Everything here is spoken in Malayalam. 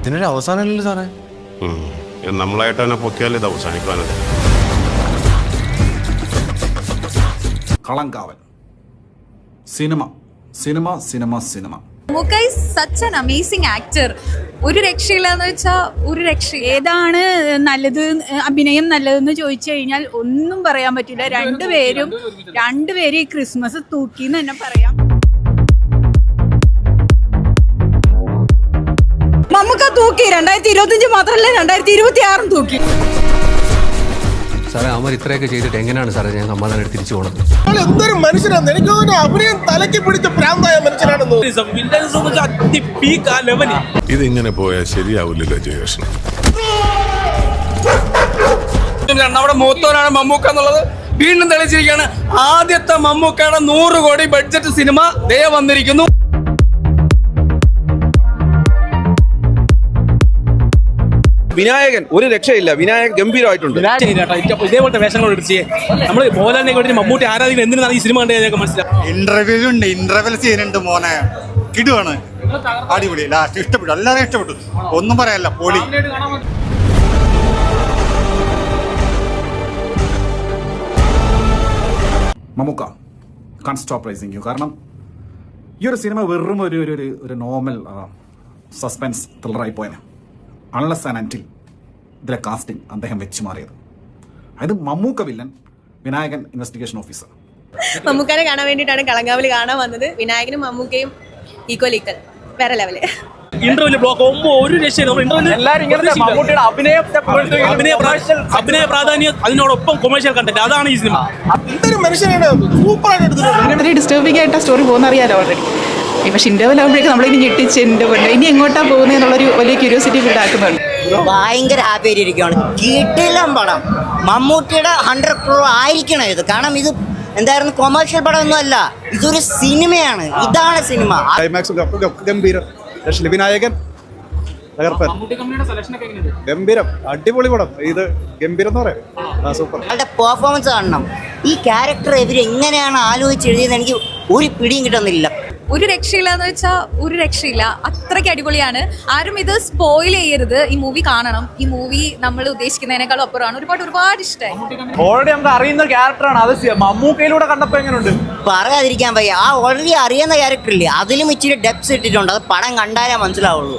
ഇതിനൊരു അവസാനമല്ലല്ലോ സാറേ. നമ്മളായിട്ട് തന്നെ പൊക്കിയാൽ ഇത് അവസാനിക്കാനത്. Kalamkaval cinema cinema cinema cinema. Mammukka is such an amazing actor. ഒരു രക്ഷയില്ലാന്ന് വെച്ചാൽ ഒരു രക്ഷ. ഏതാണ് നല്ലത്, അഭിനയം നല്ലതെന്ന് ചോദിച്ചു കഴിഞ്ഞാൽ ഒന്നും പറയാൻ പറ്റില്ല. രണ്ടുപേരും ഈ ക്രിസ്മസ് തൂക്കിന്ന് തന്നെ പറയാം. മമ്മൂക്ക തൂക്കി 2025 മാത്രമല്ല 2026 തൂക്കി. സാറേ അവർ ഇത്രയൊക്കെ ചെയ്തിട്ട് എങ്ങനെയാണ് സാറേ ഞാൻ സമ്മാനം തിരിച്ചു പോകുന്നത്? എന്തൊരു മനുഷ്യനാണ്, എനിക്ക് അഭിനയം തലയ്ക്ക് പിടിച്ച പ്രാന്തായ മനുഷ്യനാണെന്ന്. ഇതിങ്ങനെ പോയാൽ ശരിയാവില്ലല്ലോ ജയകൃഷ്ണൻ. നമ്മുടെ മൂത്തോനാണ് മമ്മൂക്ക എന്നുള്ളത് വീണ്ടും തെളിയിച്ചിരിക്കുകയാണ്. ആദ്യത്തെ മമ്മൂക്കയുടെ 100 കോടി ബഡ്ജറ്റ് സിനിമ ദേ വന്നിരിക്കുന്നു. വിനായകൻ ഒരു രക്ഷയില്ല, വിനായകൻ ഗംഭീരമായിട്ടുണ്ട്. ഇതേപോലത്തെ വേഷങ്ങൾ എടുത്ത് നമ്മൾ മോഹൻലാലിനെ കൊണ്ട് മമ്മൂട്ടി ആരാധിക്കുന്നത് എന്തിനാണ് ഈ സിനിമ കണ്ടു മനസ്സിലാവും. ഇന്റർവെൽ സീനുണ്ട് മോനെ, കിടുവാണ്, അടിപൊളി. ലാസ്റ്റ് ഇഷ്ടപ്പെട്ടു, എല്ലാവരും ഇഷ്ടപ്പെട്ടു, ഒന്നും പറയാനല്ല, പൊളി. Mammukka can stop rising you. കാരണം ഈ ഒരു സിനിമ വെറും ഒരു നോർമൽ സസ്പെൻസ് ത്രില്ലറായി പോയനെ. അൺലെസ് ആൻഡ് അൻറ്റിൽ ഇതിലെ കാസ്റ്റിംഗ് അദ്ദേഹം വെച്ച് മാറിയത്. അതായത് Mammukka villain, Vinayakan investigation officer. മമ്മൂക്കനെ കാണാൻ വേണ്ടിയിട്ടാണ് കളങ്കാവൽ കാണാൻ വന്നത്. വിനായകനും മമ്മൂക്കയും ഈക്വൽ വേറെ ലെവല്. ഇന്റർവ്യൂല് ബ്ലോക്ക് ഒരു രക്ഷയില്ല. അഭിനയ പ്രാധാന്യം അതിനോടൊപ്പം കൊമേഴ്ഷ്യൽ കണ്ടന്റ്, അതാണ് ഈ സിനിമ. എന്തൊരു മനുഷ്യനാണ്, സൂപ്പറായിട്ട് ഡിസ്റ്റർബിംഗ് ആയിട്ട് സ്റ്റോറി പോകുന്ന അറിയാലോ ഓൾറെഡി. പക്ഷെ ഇന്റർവെൽ ആകുമ്പോഴേക്കും നമ്മളിനി ഞെട്ടിച്ച് ഇനി എങ്ങോട്ടാ പോകുന്നത് എന്നുള്ളൊരു വലിയ ക്യൂരിയോസിറ്റി ഫീൽ ആക്കുന്നുണ്ട്. ഭയങ്കര ഹാപ്പി ആയിട്ടിരിക്കുകയാണ്. കിടിലം പടം. മമ്മൂട്ടിയുടെ 100 crore ആയിരിക്കണം ഇത്. കാരണം ഇത് എന്തായിരുന്നു, കൊമേഴ്ഷ്യൽ പടം ഒന്നും അല്ല, ഇതൊരു സിനിമയാണ്. ഇതാണ് സിനിമ. ഗംഭീരം. വിനായകൻ ഗംഭീരം, അടിപൊളി പടം. ഇത് ഗംഭീരം എന്ന് പറയാം, സൂപ്പർ. അവരുടെ പെർഫോമൻസ് കാണണം. ഈ ക്യാരക്ടർ ഇവരെങ്ങനെയാണ് ആലോചിച്ചെഴുതിയത് എനിക്ക് ഒരു പിടിയും കിട്ടുന്നില്ല. ഒരു രക്ഷയില്ലാന്ന് വെച്ചാൽ ഒരു രക്ഷയില്ല. അത്രയ്ക്ക് അടിപൊളിയാണ്. ആരും ഇത് സ്പോയിൽ ചെയ്യരുത്. ഈ മൂവി കാണണം. ഈ മൂവി നമ്മൾ ഉദ്ദേശിക്കുന്നതിനേക്കാളും അപ്പുറമാണ്. ഒരുപാട് ഇഷ്ടമായി. ഓൾറെഡി നമുക്ക് അറിയുന്ന ക്യാരക്ടറാണ് അത്. മമ്മൂക്കയിലൂടെ കണ്ടപ്പോ എങ്ങനെയുണ്ട് പറയാതിരിക്കാൻ വയ്യ. ആ ഓൾറെഡി അറിയുന്ന ക്യാരക്ടർ ഇല്ലേ, അതിലും ഇച്ചിരി ഡെപ്സ് ഇട്ടിട്ടുണ്ട്. അത് പടം കണ്ടാലേ മനസ്സിലാവുള്ളൂ.